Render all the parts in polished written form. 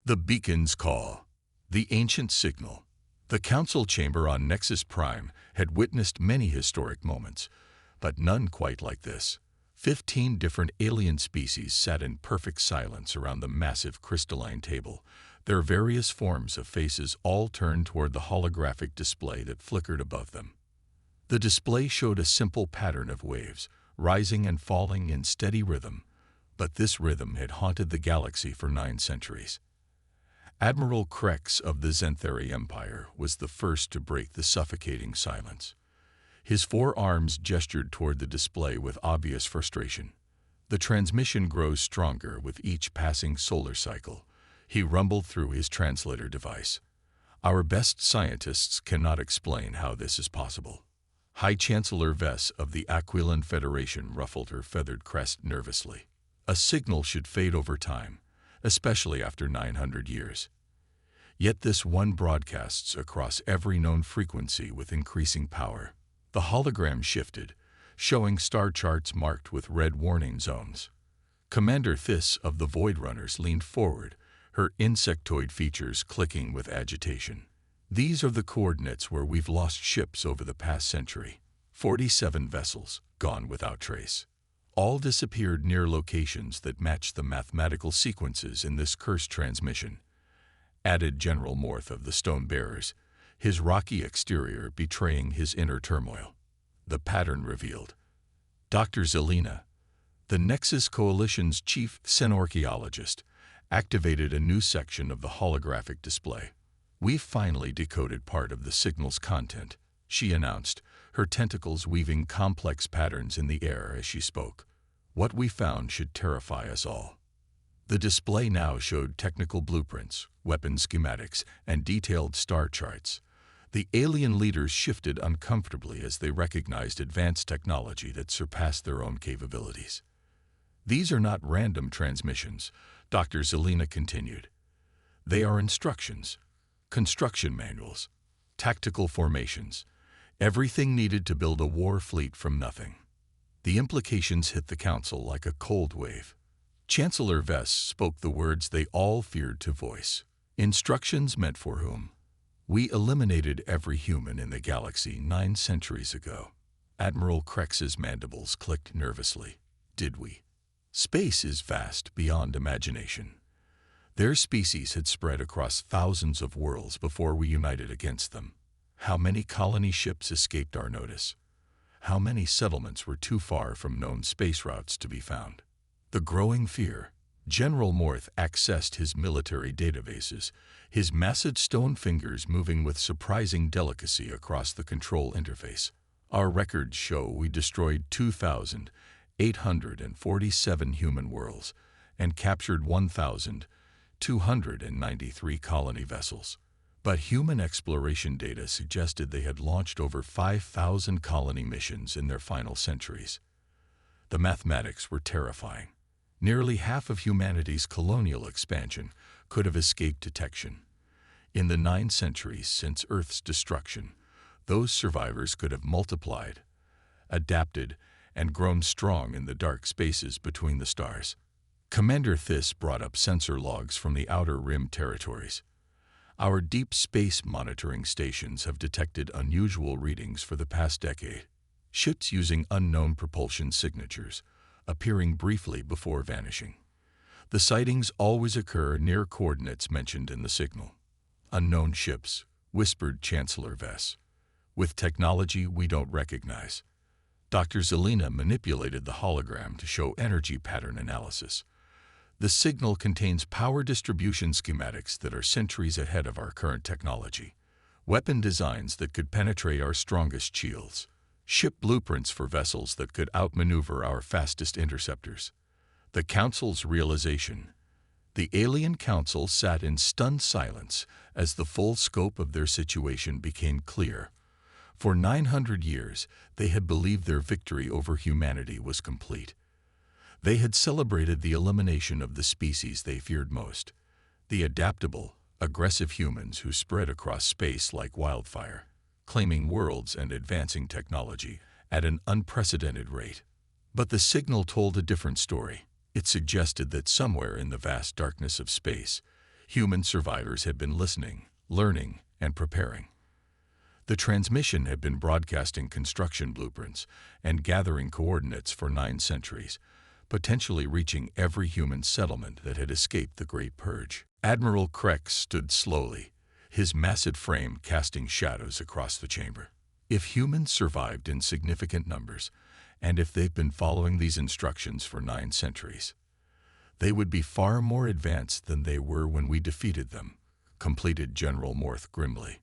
The beacon's call. The ancient signal. The council chamber on Nexus Prime had witnessed many historic moments, but none quite like this. 15 different alien species sat in perfect silence around the massive crystalline table, their various forms of faces all turned toward the holographic display that flickered above them. The display showed a simple pattern of waves, rising and falling in steady rhythm, but this rhythm had haunted the galaxy for 9 centuries. Admiral Krex of the Zenthari Empire was the first to break the suffocating silence. His 4 arms gestured toward the display with obvious frustration. The transmission grows stronger with each passing solar cycle. He rumbled through his translator device. Our best scientists cannot explain how this is possible. High Chancellor Vess of the Aquilan Federation ruffled her feathered crest nervously. A signal should fade over time, especially after 900 years. Yet this one broadcasts across every known frequency with increasing power. The hologram shifted, showing star charts marked with red warning zones. Commander Thys of the Void Runners leaned forward, her insectoid features clicking with agitation. These are the coordinates where we've lost ships over the past century. 47 vessels, gone without trace. All disappeared near locations that match the mathematical sequences in this cursed transmission, added General Morth of the Stone Bearers, his rocky exterior betraying his inner turmoil. The pattern revealed. Dr. Zelina, the Nexus Coalition's chief xenorchaeologist, activated a new section of the holographic display. "We've finally decoded part of the signal's content," she announced, her tentacles weaving complex patterns in the air as she spoke. "What we found should terrify us all." The display now showed technical blueprints, weapon schematics, and detailed star charts. The alien leaders shifted uncomfortably as they recognized advanced technology that surpassed their own capabilities. "These are not random transmissions," Dr. Zelina continued. "They are instructions, construction manuals, tactical formations, everything needed to build a war fleet from nothing." The implications hit the council like a cold wave. Chancellor Vess spoke the words they all feared to voice. "Instructions meant for whom? We eliminated every human in the galaxy 9 centuries ago." Admiral Krex's mandibles clicked nervously. "Did we? Space is vast beyond imagination. Their species had spread across thousands of worlds before we united against them. How many colony ships escaped our notice? How many settlements were too far from known space routes to be found?" The growing fear. General Morth accessed his military databases, his massive stone fingers moving with surprising delicacy across the control interface. "Our records show we destroyed 2,847 human worlds and captured 1,293 colony vessels. But human exploration data suggested they had launched over 5,000 colony missions in their final centuries." The mathematics were terrifying. Nearly half of humanity's colonial expansion could have escaped detection. In the 9 centuries since Earth's destruction, those survivors could have multiplied, adapted, and grown strong in the dark spaces between the stars. Commander Thys brought up sensor logs from the Outer Rim territories. "Our deep space monitoring stations have detected unusual readings for the past decade. Ships using unknown propulsion signatures, appearing briefly before vanishing. The sightings always occur near coordinates mentioned in the signal." "Unknown ships," whispered Chancellor Vess, "with technology we don't recognize." Dr. Zelina manipulated the hologram to show energy pattern analysis. "The signal contains power distribution schematics that are centuries ahead of our current technology. Weapon designs that could penetrate our strongest shields. Ship blueprints for vessels that could outmaneuver our fastest interceptors." The Council's realization. The Alien Council sat in stunned silence as the full scope of their situation became clear. For 900 years, they had believed their victory over humanity was complete. They had celebrated the elimination of the species they feared most, the adaptable, aggressive humans who spread across space like wildfire, claiming worlds and advancing technology at an unprecedented rate. But the signal told a different story. It suggested that somewhere in the vast darkness of space, Human survivors had been listening, learning, and preparing. The transmission had been broadcasting construction blueprints and gathering coordinates for 9 centuries, potentially reaching every human settlement that had escaped the Great Purge. Admiral Krex stood slowly, his massive frame casting shadows across the chamber. If humans survived in significant numbers, and if they've been following these instructions for 9 centuries, they would be far more advanced than they were when we defeated them, completed General Morth grimly.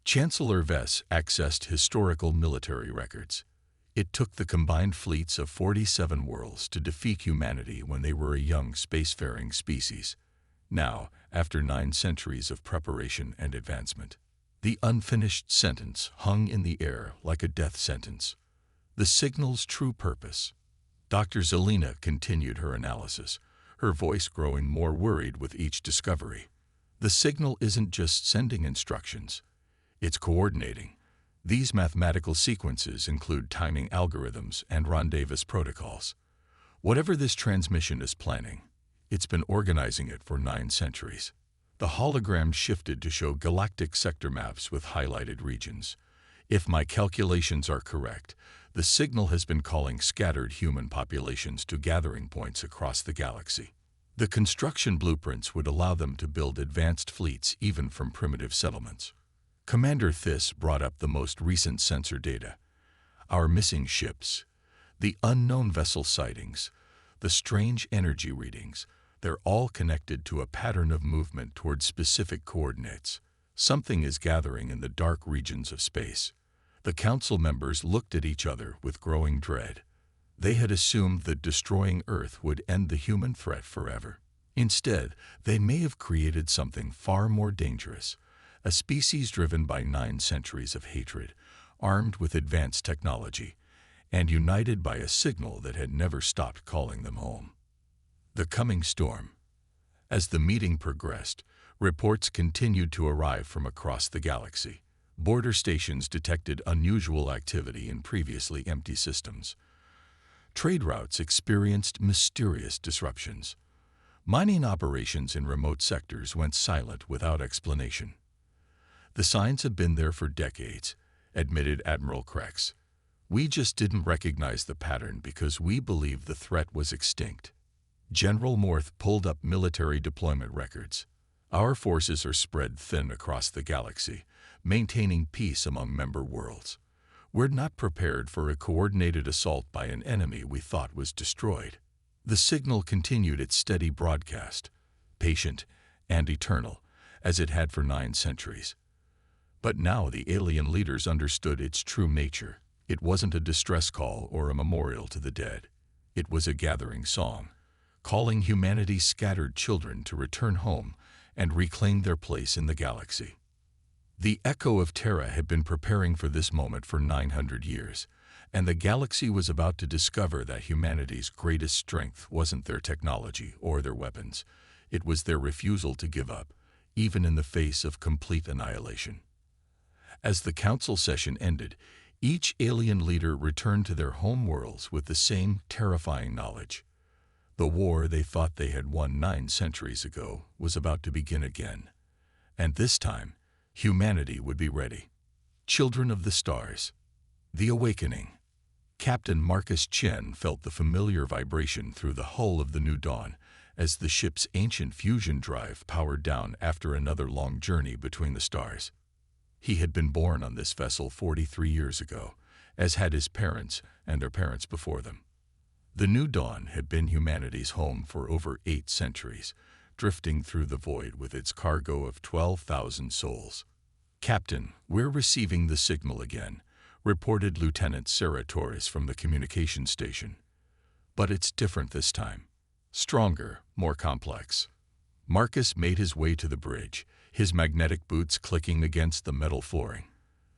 Chancellor Vess accessed historical military records. It took the combined fleets of 47 worlds to defeat humanity when they were a young spacefaring species. Now, after 9 centuries of preparation and advancement, the unfinished sentence hung in the air like a death sentence. The signal's true purpose. Dr. Zelina continued her analysis, her voice growing more worried with each discovery. The signal isn't just sending instructions. It's coordinating. These mathematical sequences include timing algorithms and rendezvous protocols. Whatever this transmission is planning, it's been organizing it for 9 centuries. The hologram shifted to show galactic sector maps with highlighted regions. If my calculations are correct, the signal has been calling scattered human populations to gathering points across the galaxy. The construction blueprints would allow them to build advanced fleets even from primitive settlements. Commander Thiss brought up the most recent sensor data. Our missing ships, the unknown vessel sightings, the strange energy readings, they're all connected to a pattern of movement toward specific coordinates. Something is gathering in the dark regions of space. The council members looked at each other with growing dread. They had assumed that destroying Earth would end the human threat forever. Instead, they may have created something far more dangerous. A species driven by 9 centuries of hatred, armed with advanced technology, and united by a signal that had never stopped calling them home. The coming storm. As the meeting progressed, reports continued to arrive from across the galaxy. Border stations detected unusual activity in previously empty systems. Trade routes experienced mysterious disruptions. Mining operations in remote sectors went silent without explanation. The signs have been there for decades, admitted Admiral Krex. We just didn't recognize the pattern because we believed the threat was extinct. General Morth pulled up military deployment records. Our forces are spread thin across the galaxy, maintaining peace among member worlds. We're not prepared for a coordinated assault by an enemy we thought was destroyed. The signal continued its steady broadcast, patient and eternal, as it had for 9 centuries. But now the alien leaders understood its true nature. It wasn't a distress call or a memorial to the dead. It was a gathering song, calling humanity's scattered children to return home and reclaim their place in the galaxy. The Echo of Terra had been preparing for this moment for 900 years, and the galaxy was about to discover that humanity's greatest strength wasn't their technology or their weapons. It was their refusal to give up, even in the face of complete annihilation. As the council session ended, each alien leader returned to their home worlds with the same terrifying knowledge. The war they thought they had won 9 centuries ago was about to begin again. And this time, humanity would be ready. Children of the stars. The awakening. Captain Marcus Chen felt the familiar vibration through the hull of the New Dawn as the ship's ancient fusion drive powered down after another long journey between the stars. He had been born on this vessel 43 years ago, as had his parents and their parents before them. The New Dawn had been humanity's home for over 8 centuries, drifting through the void with its cargo of 12,000 souls. "Captain, we're receiving the signal again," reported Lieutenant Sarah Torres from the communication station. "But it's different this time. Stronger, more complex." Marcus made his way to the bridge, his magnetic boots clicking against the metal flooring.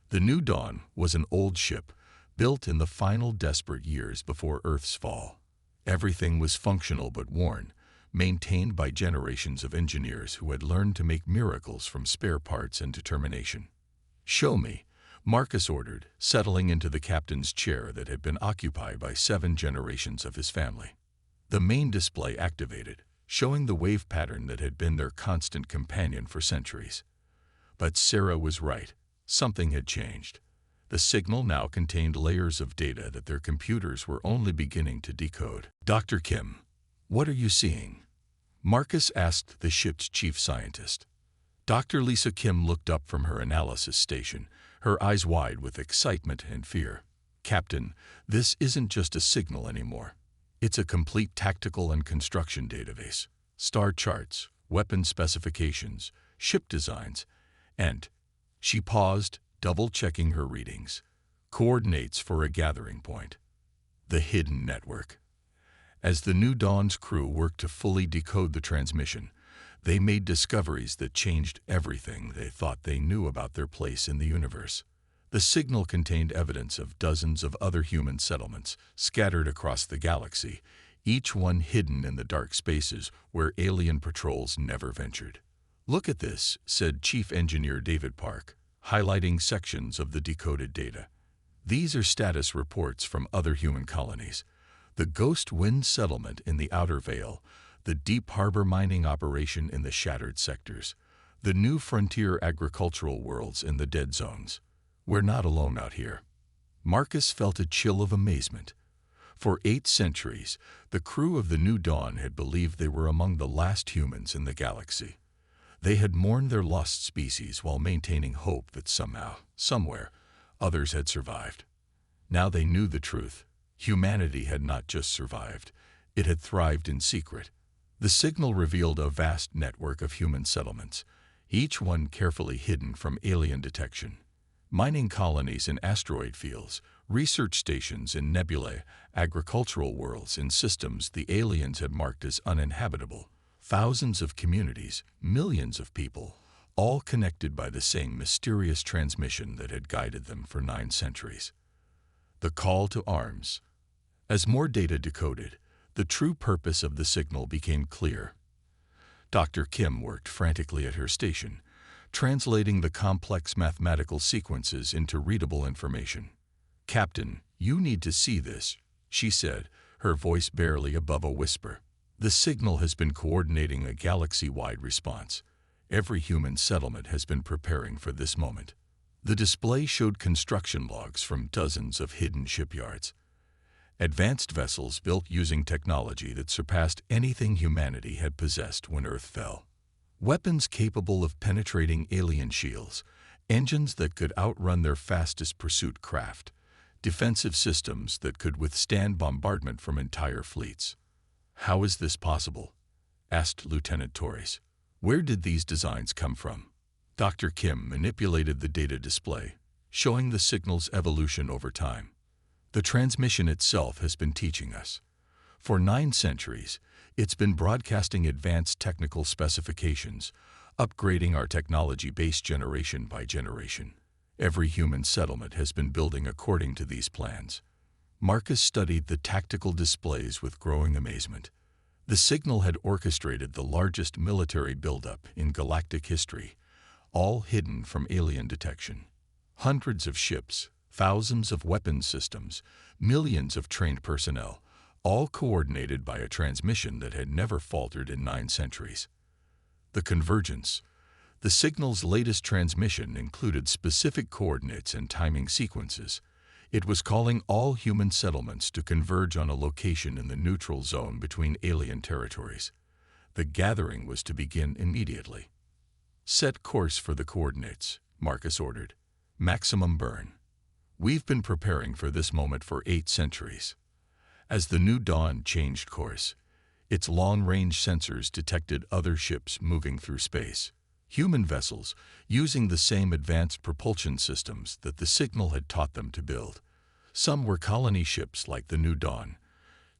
The New Dawn was an old ship, built in the final desperate years before Earth's fall. Everything was functional but worn, maintained by generations of engineers who had learned to make miracles from spare parts and determination. "Show me," Marcus ordered, settling into the captain's chair that had been occupied by 7 generations of his family. The main display activated. showing the wave pattern that had been their constant companion for centuries. But Sarah was right. Something had changed. The signal now contained layers of data that their computers were only beginning to decode. "Dr. Kim, what are you seeing?" Marcus asked the ship's chief scientist. Dr. Lisa Kim looked up from her analysis station, her eyes wide with excitement and fear. "Captain, this isn't just a signal anymore. It's a complete tactical and construction database. Star charts, weapon specifications, ship designs, and—" She paused, double-checking her readings. "Coordinates for a gathering point. The hidden network." As the New Dawn's crew worked to fully decode the transmission, they made discoveries that changed everything they thought they knew about their place in the universe. The signal contained evidence of dozens of other human settlements scattered across the galaxy, each one hidden in the dark spaces where alien patrols never ventured. "Look at this," said Chief Engineer David Park, highlighting sections of the decoded data. "These are status reports from other human colonies. The Ghost Wind settlement in the Outer Veil, the Deep Harbor mining operation in the Shattered Sectors, the New Frontier agricultural worlds in the Dead Zones. We're not alone out here." Marcus felt a chill of amazement. For 8 centuries, the crew of the New Dawn had believed they were among the last humans in the galaxy. They had mourned their lost species while maintaining hope that somehow, somewhere, others had survived. Now they knew the truth. Humanity had not just survived, it had thrived in secret. The signal revealed a vast network of human settlements, each one carefully hidden from alien detection. Mining colonies in asteroid fields, research stations in nebulae, agricultural worlds in systems the aliens had marked as uninhabitable. Thousands of communities, millions of people, all connected by the same mysterious transmission that had guided them for 9 centuries. The call to arms. As more data decoded, the true purpose of the signal became clear. Dr. Kim worked frantically at her station, translating the complex mathematical sequences into readable information. "Captain, you need to see this," she said, her voice barely above a whisper. "The signal has been coordinating a galaxy-wide response. Every human settlement has been preparing for this moment." The display showed construction logs from dozens of hidden shipyards. Advanced vessels built using technology that surpassed anything humanity had possessed when Earth fell. Weapons capable of penetrating alien shields, engines that could outrun their fastest pursuit craft, defensive systems that could withstand bombardment from entire fleets. "How is this possible?" asked Lieutenant Torres. "Where did these designs come from?" Dr. Kim manipulated the data display, showing the signal's evolution over time. "The transmission itself has been teaching us. For 9 centuries, it's been broadcasting advanced technical specifications, upgrading our technology base generation by generation. Every human settlement has been building according to these plans." Marcus studied the tactical displays with growing amazement. The signal had orchestrated the largest military buildup in galactic history, all hidden from alien detection. Hundreds of ships, thousands of weapons systems, millions of trained personnel, all coordinated by a transmission that had never faltered in 9 centuries. The convergence. The signal's latest transmission included specific coordinates and timing sequences. It was calling all human settlements to converge on a location in the neutral zone between alien territories. The gathering was to begin immediately. "Set course for the coordinates," Marcus ordered. "Maximum burn." We've been preparing for this moment for 8 centuries. As the New Dawn changed course, its long-range sensors detected other ships moving through space. Human vessels, using the same advanced propulsion systems that the signal had taught them to build. Some were colony ships like the New Dawn,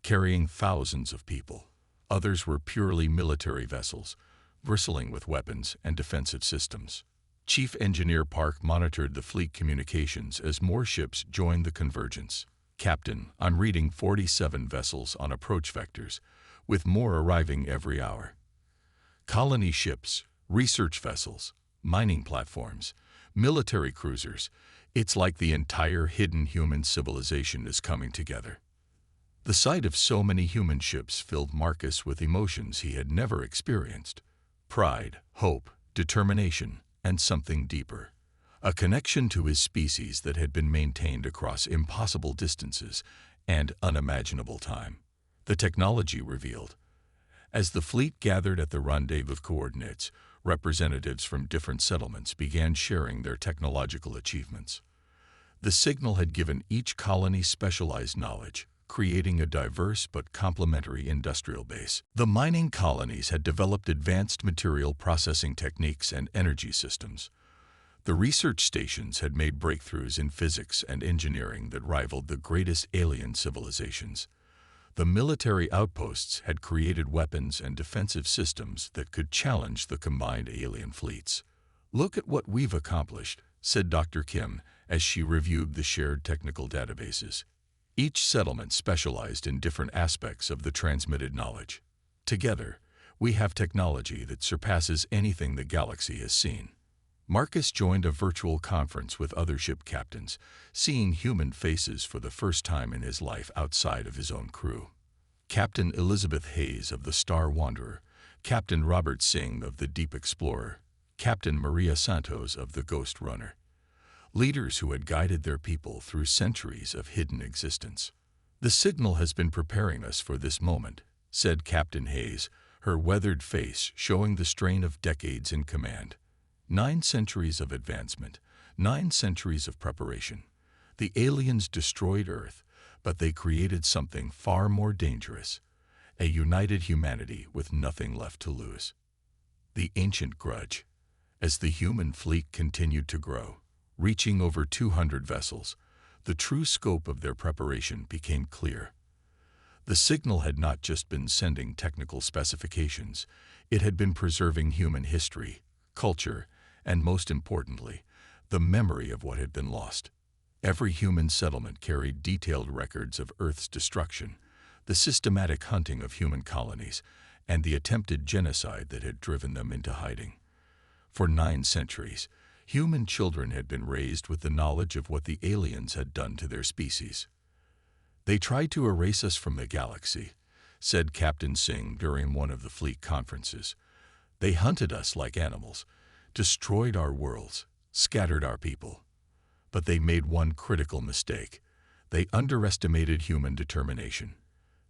carrying thousands of people. Others were purely military vessels, bristling with weapons and defensive systems. Chief Engineer Park monitored the fleet communications as more ships joined the convergence. "Captain, I'm reading 47 vessels on approach vectors, with more arriving every hour. Colony ships, research vessels, mining platforms, military cruisers. It's like the entire hidden human civilization is coming together." The sight of so many human ships filled Marcus with emotions he had never experienced: pride, hope, determination, and something deeper. A connection to his species that had been maintained across impossible distances and unimaginable time. The technology revealed. As the fleet gathered at the rendezvous coordinates, representatives from different settlements began sharing their technological achievements. The signal had given each colony specialized knowledge, creating a diverse but complementary industrial base. The mining colonies had developed advanced material processing techniques and energy systems. The research stations had made breakthroughs in physics and engineering that rivaled the greatest alien civilizations. The military outposts had created weapons and defensive systems that could challenge the combined alien fleets. "Look at what we've accomplished," said Dr. Kim as she reviewed the shared technical databases. Each settlement specialized in different aspects of the transmitted knowledge. Together, we have technology that surpasses anything the galaxy has seen. Marcus joined a virtual conference with other ship captains, seeing human faces for the first time in his life outside of his own crew. Captain Elizabeth Hayes of the Star Wanderer, Captain Robert Singh of the Deep Explorer, Captain Maria Santos of the Ghost Runner. Leaders who had guided their people through centuries of hidden existence. "The signal has been preparing us for this moment," said Captain Hayes, her weathered face showing the strain of decades in command. 9 centuries of advancement, 9 centuries of preparation. The aliens destroyed Earth, but they created something far more dangerous: a united humanity with nothing left to lose. The ancient grudge. As the human fleet continued to grow, reaching over 200 vessels, the true scope of their preparation became clear. The signal had not just been sending technical specifications, it had been preserving human history, culture, and most importantly, the memory of what had been lost. Every human settlement carried detailed records of Earth's destruction, the systematic hunting of human colonies, and the attempted genocide that had driven them into hiding. For 9 centuries, human children had been raised with the knowledge of what the aliens had done to their species. "They tried to erase us from the galaxy," said Captain Singh during one of the fleet conferences. "They hunted us like animals, destroyed our worlds, scattered our people. But they made one critical mistake. They underestimated human determination."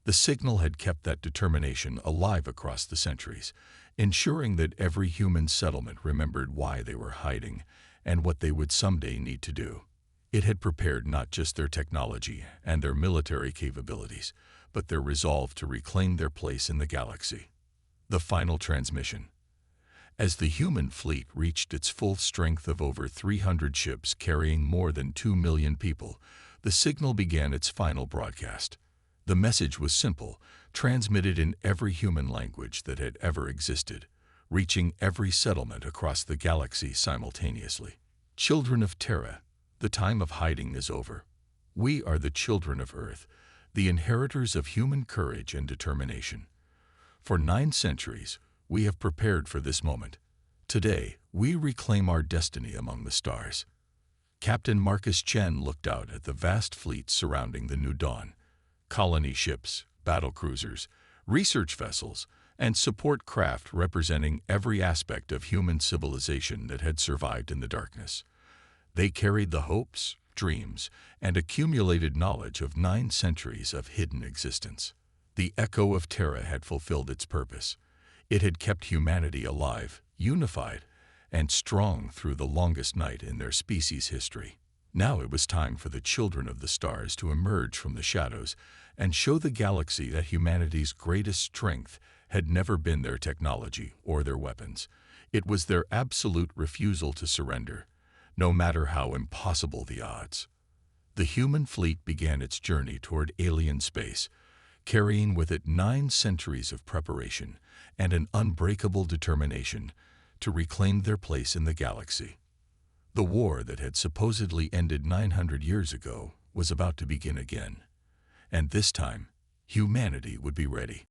The signal had kept that determination alive across the centuries, ensuring that every human settlement remembered why they were hiding and what they would someday need to do. It had prepared not just their technology and their military capabilities, but their resolve to reclaim their place in the galaxy. The final transmission. As the human fleet reached its full strength of over 300 ships carrying more than 2 million people, the signal began its final broadcast. The message was simple, transmitted in every human language that had ever existed, reaching every settlement across the galaxy simultaneously. "Children of Terra, the time of hiding is over. We are the children of Earth, the inheritors of human courage and determination. For 9 centuries, we have prepared for this moment. Today, we reclaim our destiny among the stars." Captain Marcus Chen looked out at the vast fleet surrounding the new dawn. Colony ships, battle cruisers, research vessels, and support craft representing every aspect of human civilization that had survived in the darkness. They carried the hopes, dreams, and accumulated knowledge of 9 centuries of hidden existence. The echo of Terra had fulfilled its purpose. It had kept humanity alive, unified, and strong through the longest night in their species' history. Now it was time for the children of the stars to emerge from the shadows and show the galaxy that humanity's greatest strength had never been their technology or their weapons. It was their absolute refusal to surrender, no matter how impossible the odds. The human fleet began its journey toward alien space, carrying with it 9 centuries of preparation and an unbreakable determination to reclaim their place in the galaxy. The war that had supposedly ended 900 years ago was about to begin again, and this time, humanity would be ready.